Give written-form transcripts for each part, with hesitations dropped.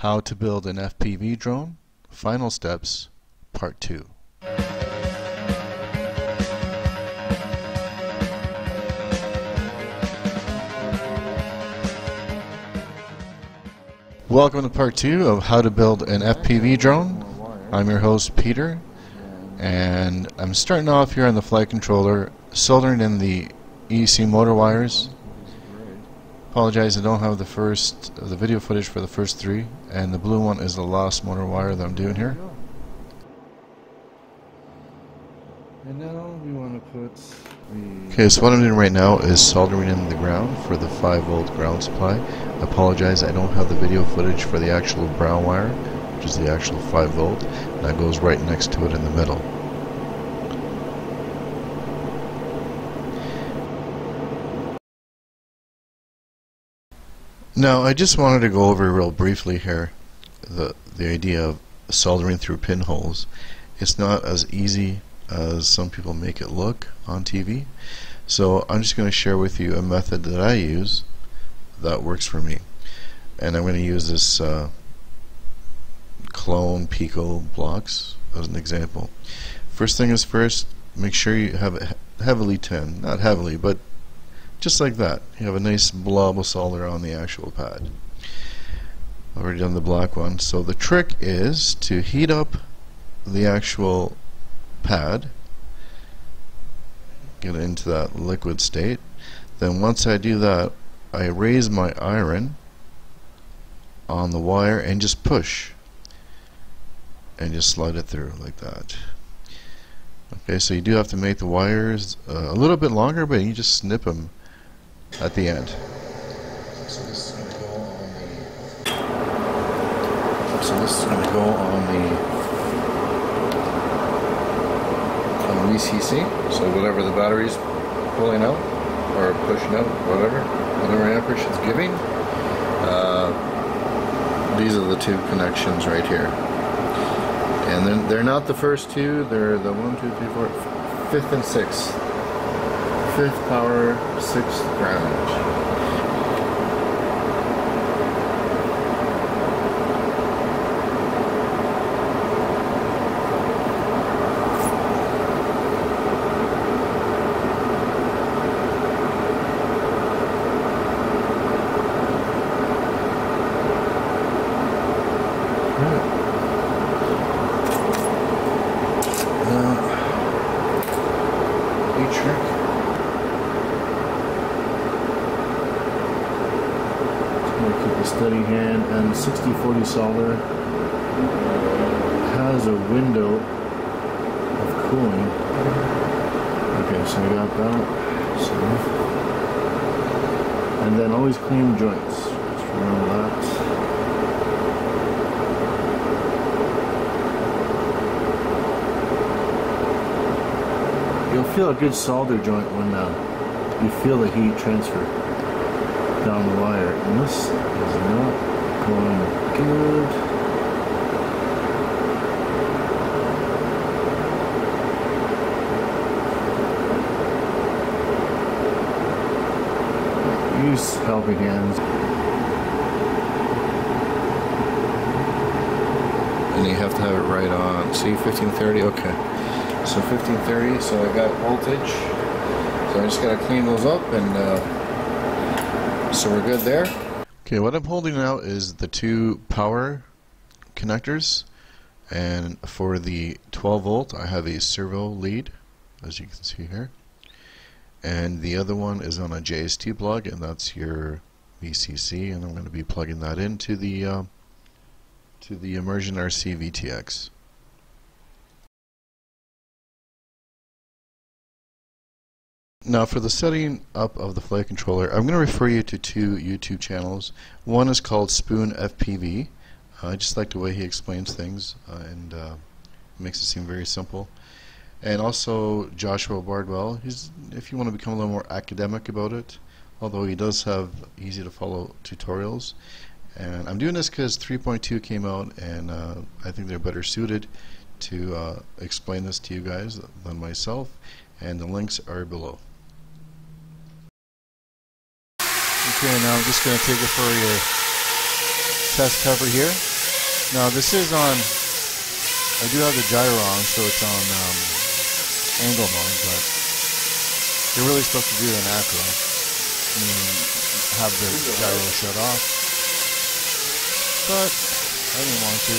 How to build an FPV drone, final steps, part 2. Welcome to part 2 of how to build an FPV drone. I'm your host Peter, and I'm starting off here on the flight controller, soldering in the EC motor wires. Apologize, I don't have the video footage for the first 3, and the blue one is the last motor wire that I'm doing here. And now we want to put the... Okay, so what I'm doing right now is soldering in the ground for the 5-volt ground supply. Apologize, I don't have the video footage for the actual brown wire, which is the actual 5-volt. That goes right next to it in the middle. Now, I just wanted to go over real briefly here the idea of soldering through pinholes. It's not as easy as some people make it look on TV. So I'm just going to share with you a method that I use that works for me. And I'm going to use this clone Pico blocks as an example. First thing is first, make sure you have it heavily tinned. Not heavily, but just like that. You have a nice blob of solder on the actual pad. I've already done the black one. So the trick is to heat up the actual pad, get it into that liquid state. Then once I do that, I raise my iron on the wire and just push and just slide it through like that. Okay, so you do have to make the wires a little bit longer, but you just snip them at the end. So this is going to go on the VCC. So whatever the battery's pulling out or pushing out, whatever amperage it's giving. These are the 2 connections right here. And then they're not the first 2, they're the 1, 2, 3, 4, 5th and 6th. 5th power, 6th ground. Keep a steady hand, and 60-40 solder has a window of cooling. Okay, so I got that. So, and then always clean the joints. Just remember that. You'll feel a good solder joint when you feel the heat transfer down the wire, and this is not going good. Use helping hands. And you have to have it right on. See, 1530, okay. So 1530, so I got voltage. So I just gotta clean those up, and so we're good there. Okay, what I'm holding now is the 2 power connectors, and for the 12-volt I have a servo lead, as you can see here, and the other one is on a JST plug, and that's your VCC, and I'm going to be plugging that into the Immersion RC VTX. Now for the setting up of the flight controller, I'm going to refer you to 2 YouTube channels. One is called Spoon FPV. I just like the way he explains things, and makes it seem very simple. And also Joshua Bardwell. If you want to become a little more academic about it, although he does have easy to follow tutorials. And I'm doing this because 3.2 came out, and I think they're better suited to explain this to you guys than myself, and the links are below. Okay, now I'm just going to take it for your test cover here. Now this is on, I do have the gyro on, so it's on angle mode, but you're really supposed to do an acro, meaning have the gyro shut off, but I didn't want to.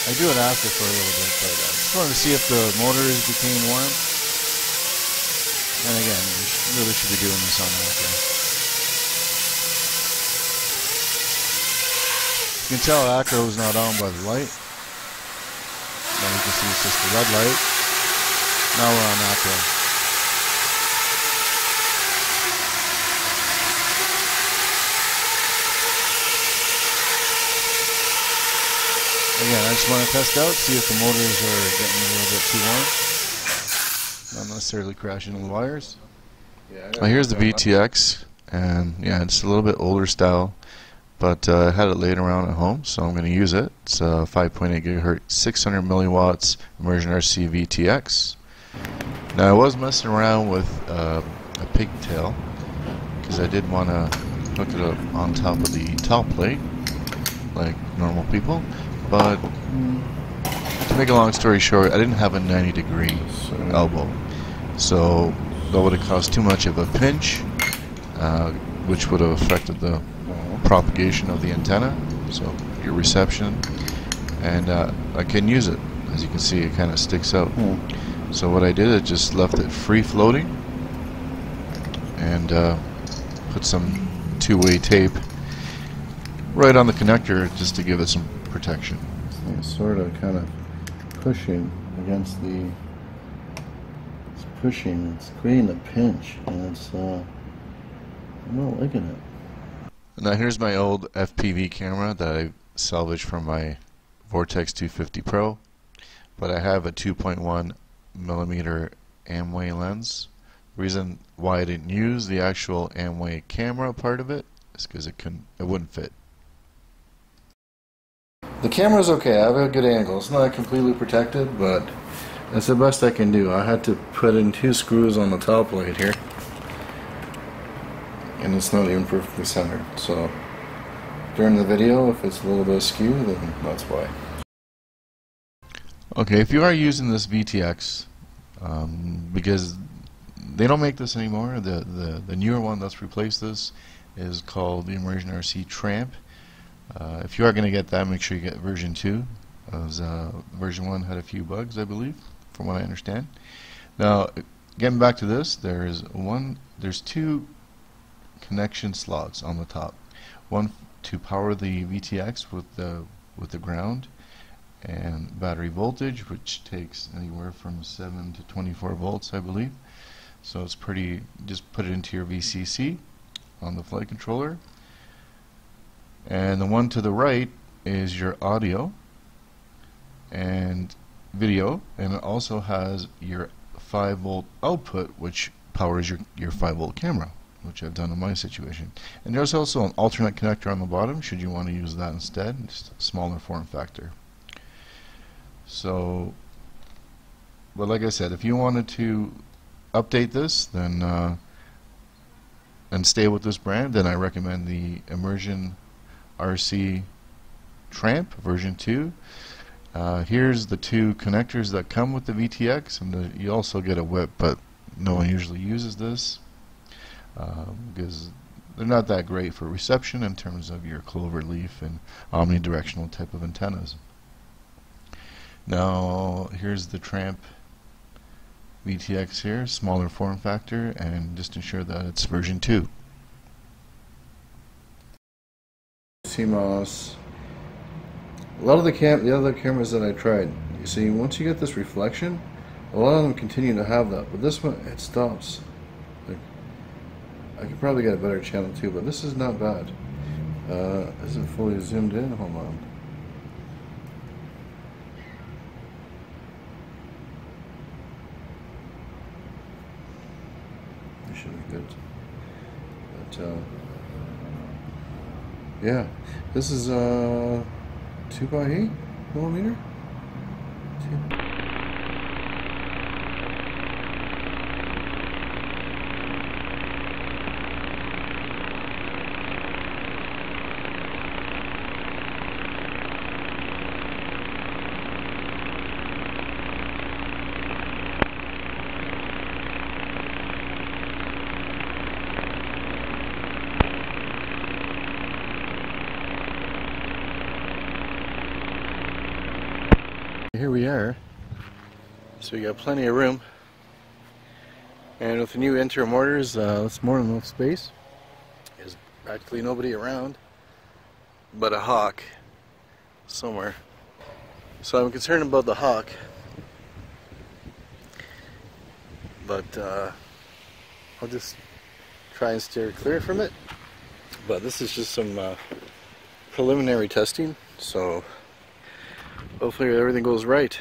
I do it after for a little bit, but I just wanted to see if the motors became warm. And again, you really should be doing this on acro. You can tell acro is not on by the light. Now you can see it's just the red light. Now we're on acro. Again, I just want to test out, see if the motors are getting a little bit too warm. Not necessarily crashing the wires. Yeah, here's the VTX, and yeah, it's a little bit older style, but I had it laying around at home, so I'm going to use it. It's a 5.8 gigahertz, 600 milliwatts Immersion RC VTX. Now I was messing around with a pigtail because I did want to hook it up on top of the top plate, like normal people. But to make a long story short, I didn't have a 90-degree elbow, so that would have caused too much of a pinch, which would have affected the propagation of the antenna, so your reception, and I couldn't use it. As you can see, it kind of sticks out. So what I did, I just left it free floating and put some two-way tape right on the connector just to give it some protection. It's sort of kind of pushing against the, it's pushing, it's creating a pinch, and it's, I'm not liking it. Now here's my old FPV camera that I salvaged from my Vortex 250 Pro, but I have a 2.1 millimeter Amway lens. The reason why I didn't use the actual Amway camera part of it is because it wouldn't fit. The camera's okay, I have a good angle. It's not completely protected, but it's the best I can do. I had to put in 2 screws on the top plate here, and it's not even perfectly centered. So during the video, if it's a little bit askew, then that's why. Okay, if you are using this VTX, because they don't make this anymore, the newer one that's replaced this is called the Immersion RC Tramp. If you are going to get that, make sure you get version 2, as version 1 had a few bugs, I believe, from what I understand. Now, getting back to this, there's 2 connection slots on the top. One to power the VTX with the ground and battery voltage, which takes anywhere from 7 to 24 volts, I believe. So it's pretty, just put it into your VCC on the flight controller. And the one to the right is your audio and video, and it also has your 5-volt output, which powers your 5-volt camera, which I've done in my situation. And there's also an alternate connector on the bottom should you want to use that instead. It's a smaller form factor. So, but like I said, if you wanted to update this, then and stay with this brand, then I recommend the Immersion RC Tramp version 2. Here's the 2 connectors that come with the VTX, and you also get a whip, but no one usually uses this because they're not that great for reception in terms of your clover leaf and omnidirectional type of antennas. Now here's the Tramp VTX here, smaller form factor, and just ensure that it's version 2. CMOS. A lot of the other cameras that I tried, you see, once you get this reflection, a lot of them continue to have that, but this one, it stops. Like, I could probably get a better channel too, but this is not bad. Is it fully zoomed in? Hold on. It should be good. But yeah, this is 2x8 millimeter. Here we are. So we got plenty of room. And with the new interior mortars, it's more than enough space. There's practically nobody around but a hawk somewhere. So I'm concerned about the hawk. But I'll just try and steer clear from it. But this is just some preliminary testing, so hopefully everything goes right.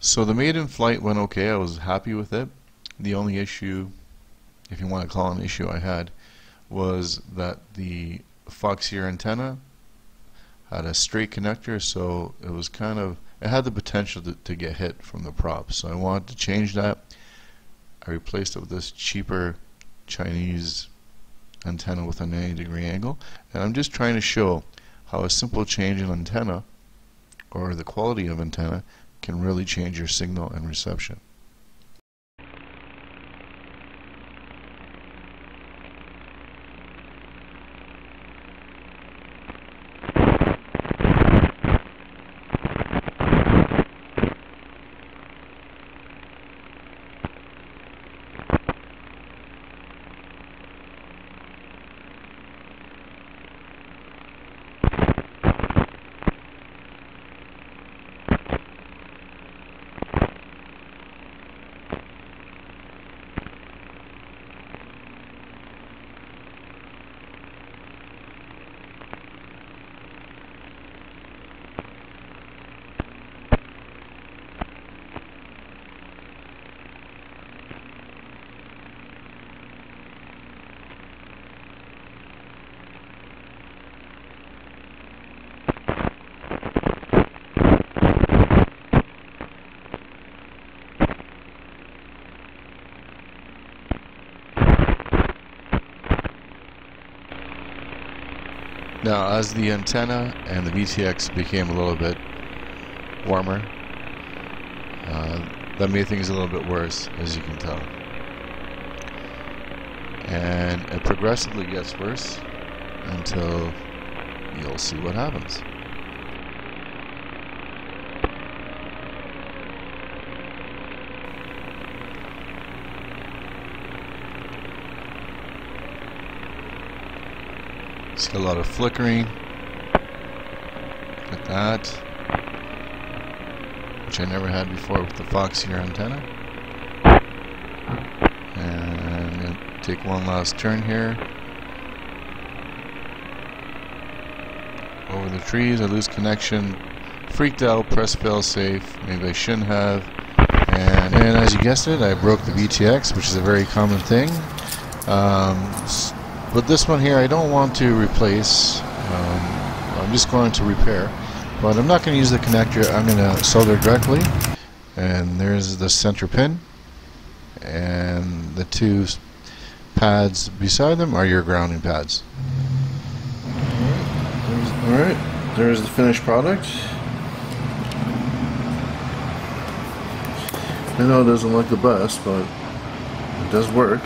So the maiden flight went okay. I was happy with it. The only issue, if you want to call it an issue, I had was that the Fox ear antenna had a straight connector, so it was it had the potential to get hit from the prop. So I wanted to change that. I replaced it with this cheaper Chinese antenna with a 90-degree angle, and I'm just trying to show how a simple change in antenna, or the quality of antenna, can really change your signal and reception. Now, as the antenna and the VTX became a little bit warmer, that made things a little bit worse, as you can tell. And it progressively gets worse until you'll see what happens. See a lot of flickering, like that, which I never had before with the Fox ear antenna. And I'm going to take one last turn here. Over the trees, I lose connection, freaked out, pressed fail safe, maybe I shouldn't have. And as you guessed it, I broke the VTX, which is a very common thing. But this one here I don't want to replace, I'm just going to repair. But I'm not going to use the connector, I'm going to solder directly. And there's the center pin. And the two pads beside them are your grounding pads. Alright, there's the finished product. I know it doesn't look the best, but it does work.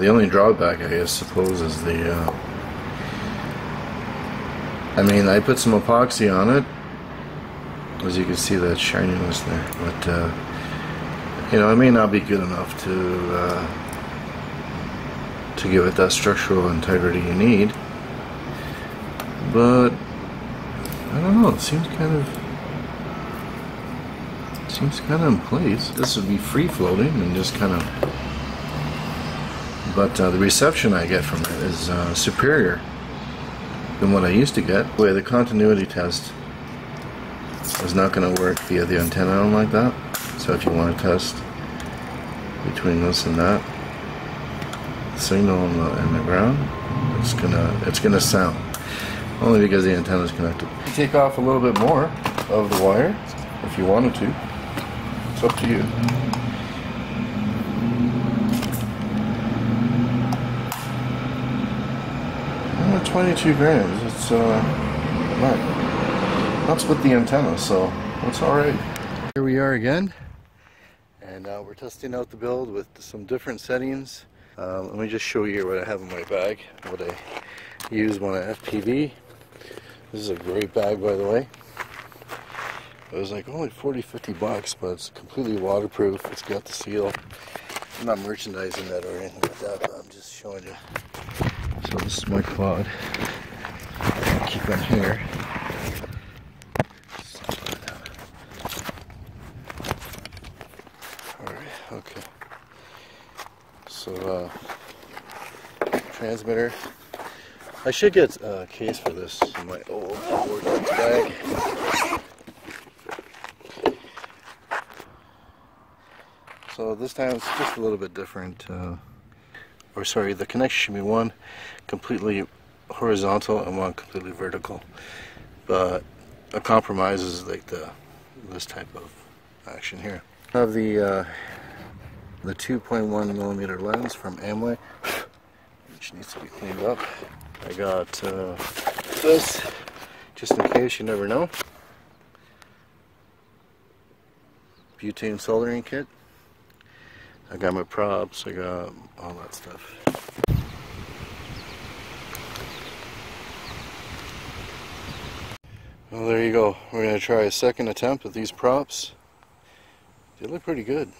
The only drawback, I suppose, is the I mean, I put some epoxy on it, as you can see that shininess there, but you know, it may not be good enough to give it that structural integrity you need. But I don't know, it seems Seems kind of in place. This would be free floating and just kind of, but the reception I get from it is superior than what I used to get. The way the continuity test is not going to work via the antenna like that. So if you want to test between this and that signal in the ground, it's gonna sound, only because the antenna is connected. You take off a little bit more of the wire if you wanted to. It's up to you. 22 grams. It's that's with the antenna, so that's all right. Here we are again, and we're testing out the build with some different settings. Let me just show you what I have in my bag, what I use when I FPV. This is a great bag, by the way. It was like only 40-50 bucks, but it's completely waterproof. It's got the seal. I'm not merchandising that or anything like that, but I'm just showing you. So this is my quad. I'll keep it here. Alright, okay. So, transmitter. I should get a case for this in my old board bag. So this time it's just a little bit different. Or sorry, the connection should be one completely horizontal and one completely vertical. But a compromise is like this type of action here. I have the 2.1 millimeter lens from Amway, which needs to be cleaned up. I got this, just in case, you never know. Butane soldering kit. I got my props, I got all that stuff. Well, there you go. We're going to try a second attempt with these props. They look pretty good.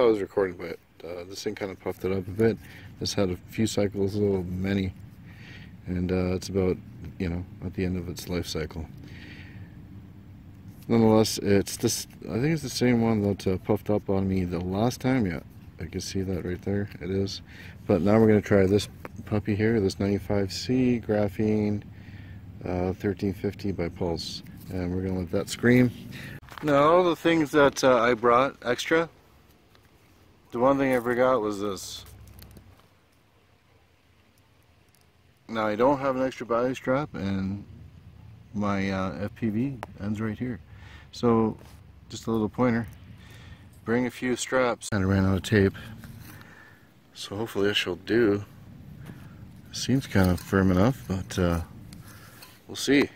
I was recording, but this thing kind of puffed it up a bit. This had a few cycles, a little many, and it's about, you know, at the end of its life cycle. Nonetheless, it's this. I think it's the same one that puffed up on me the last time. Yeah, I can see that right there. It is. But now we're going to try this puppy here, this 95C graphene 1350 by Pulse, and we're going to let that scream. Now, all the things that I brought extra, the one thing I forgot was this. Now, I don't have an extra battery strap, and my FPV ends right here. So, just a little pointer. Bring a few straps. And I ran out of tape. So hopefully this will do. Seems kind of firm enough, but we'll see.